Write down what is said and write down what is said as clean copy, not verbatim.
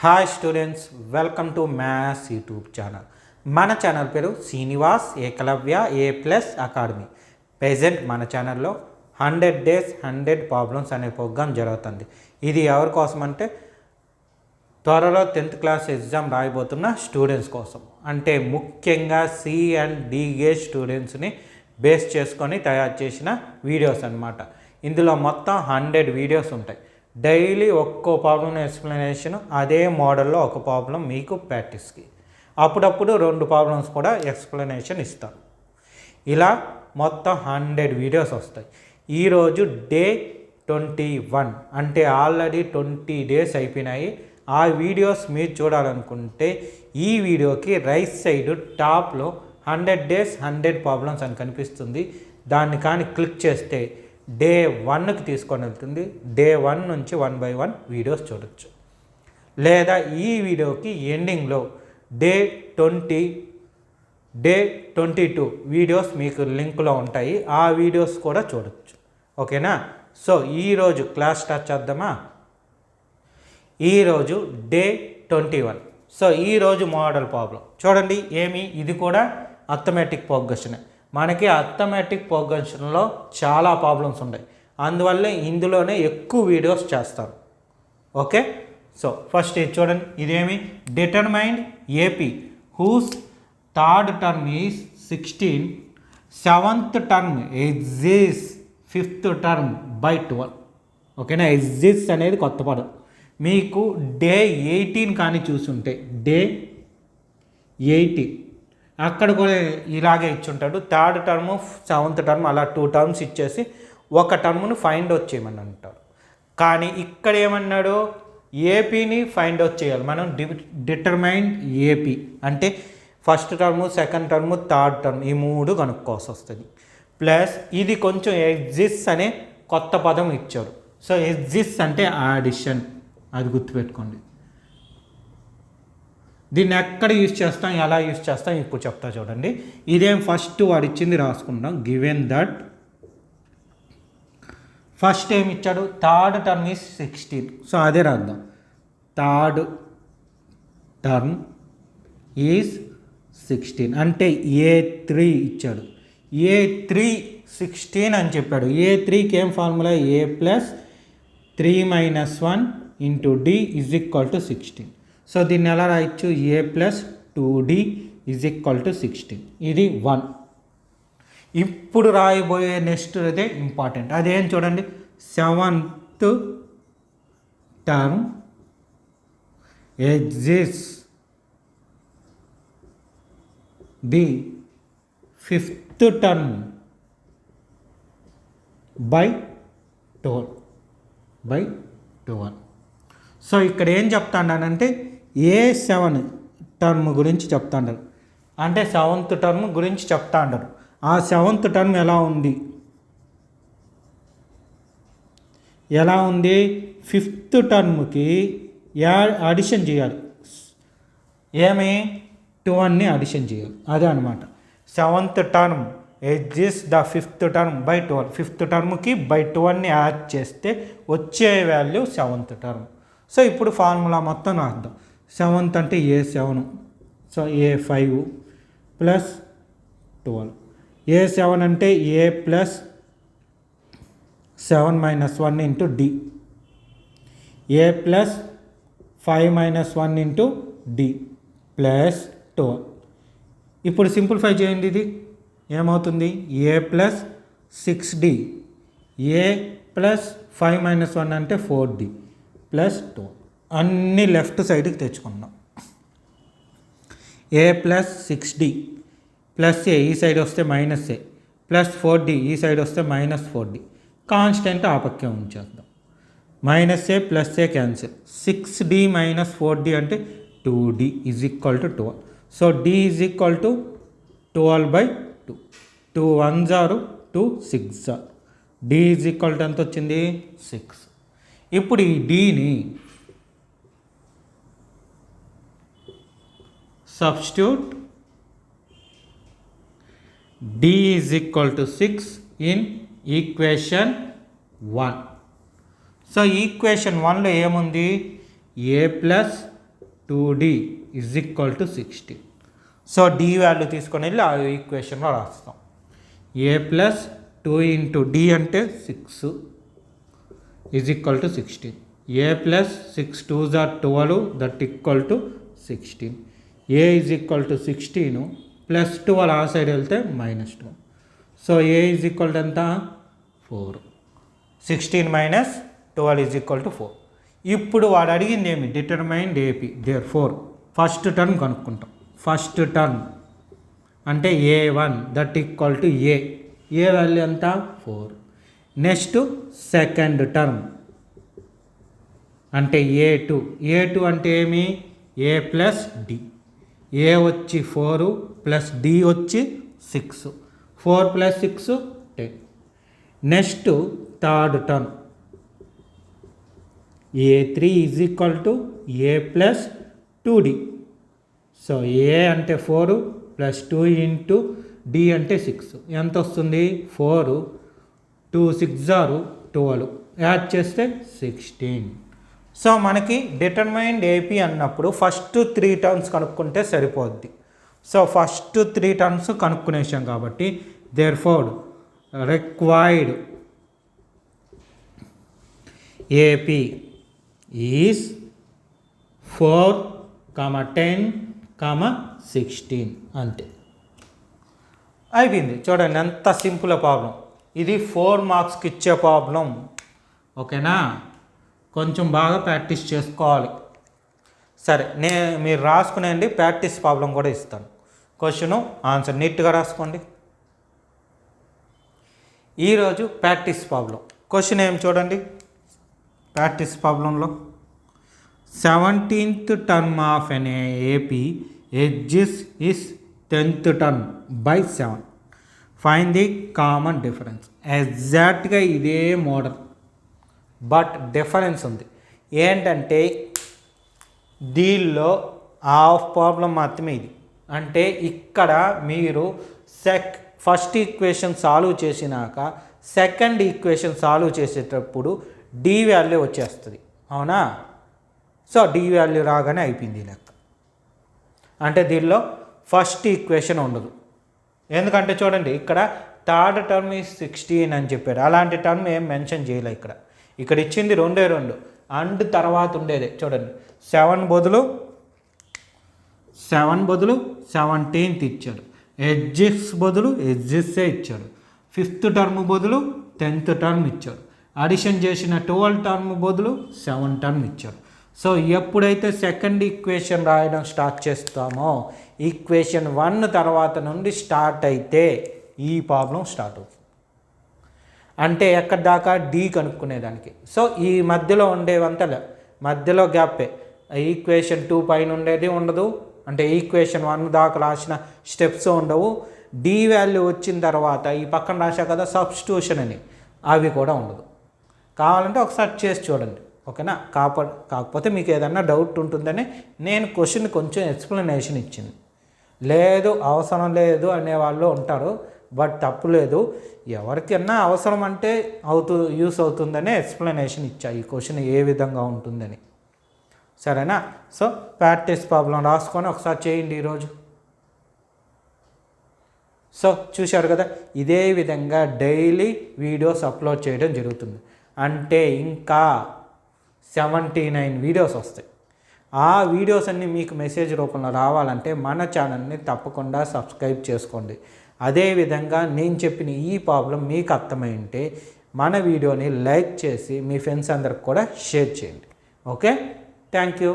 Hi students, welcome to maths YouTube channel. మన channel పేరు Srinivas Ekalavya A+ academy. Present మన ఛానల్లో 100 days 100 ప్రాబ్లమ్స్ అనే ప్రోగ్రామ్ జరుగుతుంది. ఇది ఎవరి కోసం అంటే త్వరలో 10th క్లాస్ ఎగ్జామ్ రాయబోతున్న స్టూడెంట్స్ కోసం. అంటే ముఖ్యంగా C అండ్ D గ్రేడ్ స్టూడెంట్స్ని బేస్ చేసుకొని తయారు చేసిన వీడియోస్ అన్నమాట. ఇందులో మొత్తం 100 వీడియోస్ ఉంటాయి. డైలీ ఒక్కో ప్రాబ్లం ఎక్స్ప్లెనేషన్, అదే మోడల్లో ఒక ప్రాబ్లం మీకు ప్రాక్టీస్కి, అప్పుడప్పుడు 2 ప్రాబ్లమ్స్ కూడా ఎక్స్ప్లెనేషన్ ఇస్తాను. ఇలా మొత్తం 100 వీడియోస్ వస్తాయి. ఈరోజు డే 21, అంటే ఆల్రెడీ 20 days అయిపోయినాయి. ఆ వీడియోస్ మీరు చూడాలనుకుంటే ఈ వీడియోకి రైట్ సైడ్ టాప్లో 100 days 100 ప్రాబ్లమ్స్ అని కనిపిస్తుంది. దాన్ని కానీ క్లిక్ చేస్తే డే 1కి తీసుకొని వెళ్తుంది. డే 1 నుంచి 1 by 1 వీడియోస్ చూడొచ్చు. లేదా ఈ వీడియోకి ఎండింగ్లో డే 20, డే 22 వీడియోస్ మీకు లింక్లో ఉంటాయి. ఆ వీడియోస్ కూడా చూడొచ్చు. ఓకేనా? సో ఈరోజు క్లాస్ స్టార్ట్ చేద్దామా? ఈరోజు డే 21. సో ఈరోజు మోడల్ ప్రాబ్లం చూడండి. ఇది కూడా అర్థమెటిక్ ప్రోగ్రెషన్. మనకి అర్థమెటిక్ ప్రోగ్రెషన్లో చాలా ప్రాబ్లమ్స్ ఉన్నాయి. అందువల్ల ఇందులోనే ఎక్కువ వీడియోస్ చేస్తారు. ఓకే, సో ఫస్ట్ ఇది చూడండి. ఇదేమి determine AP whose third term is 16, 7th term equals 5th term by 12. ఓకేనా? ఎగ్జిస్ అనేది కొత్త పదం. మీకు డే 18 కానీ చూసుంటే డే 18 అక్కడ కూడా ఇలాగే ఇచ్చుంటాడు. థర్డ్ టర్మ్ 7th టర్మ్ అలా 2 టర్మ్స్ ఇచ్చేసి ఒక టర్మ్ను ఫైండ్ అవుట్ చేయమని అంటారు. కానీ ఇక్కడ ఏమన్నాడు? ఏపీని ఫైండ్ అవుట్ చేయాలి మనం. డిటర్మైన్ AP అంటే first term, second term, third term ఈ 3 కనుక్కోవాల్సి వస్తుంది. ప్లస్ ఇది కొంచెం ఎగ్జిస్ అనే కొత్త పదం ఇచ్చారు. సో ఎగ్జిస్ అంటే ఆడిషన్, అది గుర్తుపెట్టుకోండి. దీన్ని ఎక్కడ యూజ్ చేస్తాం, ఎలా యూజ్ చేస్తాం ఇప్పుడు చెప్తా చూడండి. ఇదేం ఫస్ట్ వాడు ఇచ్చింది రాసుకుంటాం. గివెన్ దట్ ఫస్ట్ ఏమి ఇచ్చాడు? Third term is 16. సో అదే రాద్దాం. థర్డ్ టర్మ్ ఈజ్ 16 అంటే A3 ఇచ్చాడు. A3 16 అని చెప్పాడు. A3కి ఏం ఫార్ములా? A + 3 - 1 × D = 16. సో దీన్ని ఎలా రాయొచ్చు? A + 2D = 16. ఇది 1. ఇప్పుడు రాయబోయే నెక్స్ట్ అదే ఇంపార్టెంట్. అదేం చూడండి. 7th term equals the 5th term by 12. So ఇక్కడ ఏం చెప్తాడానంటే A7 టర్మ్ గురించి చెప్తాడు. అంటే 7th టర్మ్ గురించి చెప్తా అంటారు. ఆ 7th టర్మ్ ఎలా ఉంది? 5th టర్మ్కి అడిషన్ చేయాలి. 2ని అడిషన్ చేయాలి. అదే అనమాట. 7th term equals the 5th term by 12. 5th టర్మ్కి by 12ని యాడ్ చేస్తే వచ్చే వాల్యూ 7th టర్మ్. సో ఇప్పుడు ఫార్ములా మొత్తం రాద్దాం. 7th అంటే A7, సో A5 + 12. A7 అంటే A + 7 - 1 × D. A + 5 - 1 × D + 12. ఇప్పుడు సింప్లిఫై చేయండి. ఇది ఏమవుతుంది? A + 6D. A + 5 - 1 అంటే 4D + 2. అన్నీ లెఫ్ట్ సైడ్కి తెచ్చుకుందాం. A + 6D + A ఈ సైడ్ వస్తే -A + 4D ఈ సైడ్ వస్తే -4D. కాన్స్టెంట్ ఆ పక్కే ఉంచేద్దాం. -A + A cancel. 6D - 4D అంటే 2D = 12. So D = 12/2. 2 1s are 2 6s are. D = ఎంత వచ్చింది? 6. ఇప్పుడు ఈ Dని substitute. D = 6 in equation 1. So equation 1లో ఏముంది? A + 2d is equal to 16. So d value తీసుకొని వెళ్ళి ఆ ఈక్వేషన్లో రాస్తాం. a ప్లస్ 2 ఇంటూ d అంటే 6 is equal to 16. a plus 6 2s are 12 that equal to 16. a is equal to 16 plus 12 ఆ side వెళ్తే -2. So a is equal to ఎంత 4. 16 minus 12 is equal to 4. ఇప్పుడు వాడు అడిగింది ఏమి determined AP. Therefore first term కనుక్కుంటాం. First term అంటే a1 that equal to a value ఎంత 4. నెక్స్ట్ సెకండ్ టర్మ్ అంటే a2 అంటే ఏమి a ప్లస్ డి. a వచ్చి 4 ప్లస్ డి వచ్చి 6. 4 plus 6 10. Next third term a3 is equal to a plus 2d. So a అంటే 4 plus 2 into d అంటే 6 ఎంత వస్తుంది 4 2 6 ఆర్ 12 యాడ్ చేస్తే 16. సో మనకి డిటర్మైన్డ్ ఏపీ అన్నప్పుడు ఫస్ట్ 3 టర్మ్స్ కనుక్కుంటే సరిపోద్ది. సో ఫస్ట్ 3 టర్మ్స్ కనుక్కునేసాం కాబట్టి therefore required AP is 4, 10, 16 అంతే అయిపోయింది. చూడండి ఎంత సింపుల్ ప్రాబ్లం ఇది. 4 మార్క్స్కి ఇచ్చే ప్రాబ్లం. ఓకేనా, కొంచెం బాగా ప్రాక్టీస్ చేసుకోవాలి. సరే మీరు రాసుకునేయండి, ప్రాక్టీస్ ప్రాబ్లం కూడా ఇస్తాను. క్వశ్చను ఆన్సర్ నీట్గా రాసుకోండి. ఈరోజు ప్రాక్టీస్ ప్రాబ్లం క్వశ్చన్ ఏం చూడండి. ప్రాక్టీస్ ప్రాబ్లంలో 17th term of an AP exceeds its 10th term by 7. Find the common difference. ఎగ్జాక్ట్గా ఇదే మోడల్ బట్ డిఫరెన్స్ ఉంది. ఏంటంటే దీనిలో హాఫ్ ప్రాబ్లం మాత్రమే ఇది. అంటే ఇక్కడ మీరు ఫస్ట్ ఈక్వేషన్ సాల్వ్ చేసినాక సెకండ్ ఈక్వేషన్ సాల్వ్ చేసేటప్పుడు డి వాల్యూ వచ్చేస్తుంది. అవునా, సో డి వాల్యూ రాగానే అయిపోయింది లెక్క. అంటే దీనిలో ఫస్ట్ ఈక్వేషన్ ఉండదు. ఎందుకంటే చూడండి ఇక్కడ థర్డ్ టర్మ్ ఈ 16 అని చెప్పాడు. అలాంటి టర్మ్ ఏం మెన్షన్ చేయలే. ఇక్కడ ఇచ్చింది 2 అండ్ తర్వాత ఉండేదే. చూడండి 7 బదులు 17th ఇచ్చాడు. ఎడ్జెస్ బదులు ఎడ్జెస్సే ఇచ్చాడు. 5th టర్మ్ బదులు 10th టర్మ్ ఇచ్చాడు. అడిషన్ చేసిన 12 టర్మ్ బదులు 7 టర్మ్ ఇచ్చాడు. సో ఎప్పుడైతే సెకండ్ ఈక్వేషన్ రాయడం స్టార్ట్ చేస్తామో ఈక్వేషన్ 1 తర్వాత నుండి స్టార్ట్ అయితే ఈ ప్రాబ్లం స్టార్ట్ అవుతుంది. అంటే ఎక్కడి దాకా డి కనుక్కునేదానికి. సో ఈ మధ్యలో ఉండేవంతా మధ్యలో గ్యాపే. ఈక్వేషన్ 2 పైన ఉండేది ఉండదు. అంటే ఈక్వేషన్ 1 దాకా రాసిన స్టెప్స్ ఉండవు. డి వాల్యూ వచ్చిన తర్వాత ఈ పక్కన రాసా కదా సబ్స్టిట్యూషన్ అని, అవి కూడా ఉండదు. కావాలంటే ఒకసారి చేసి చూడండి. ఓకేనా, కాకపోతే మీకు ఏదన్నా డౌట్ ఉంటుందని నేను క్వశ్చన్ కొంచెం ఎక్స్ప్లెనేషన్ ఇచ్చింది. లేదు అవసరం లేదు అనేవాళ్ళు ఉంటారు, బట్ తప్పు లేదు. ఎవరికైనా అవసరం అంటే యూస్ అవుతుందనే ఎక్స్ప్లెనేషన్ ఇచ్చా ఈ క్వశ్చన్ ఏ విధంగా ఉంటుందని. సరేనా, సో ప్రాక్టీస్ ప్రాబ్లం రాసుకొని ఒకసారి చేయండి ఈరోజు. సో చూశారు కదా, ఇదే విధంగా డైలీ వీడియోస్ అప్లోడ్ చేయడం జరుగుతుంది. అంటే ఇంకా 79 వీడియోస్ వస్తాయి. ఆ వీడియోస్ అన్నీ మీకు మెసేజ్ రూపంలో రావాలంటే మన ఛానల్ని తప్పకుండా సబ్స్క్రైబ్ చేసుకోండి. అదేవిధంగా నేను చెప్పిన ఈ ప్రాబ్లం మీకు అర్థమై ఉంటే మన వీడియోని లైక్ చేసి మీ ఫ్రెండ్స్ అందరికి కూడా షేర్ చేయండి. Okay, thank you.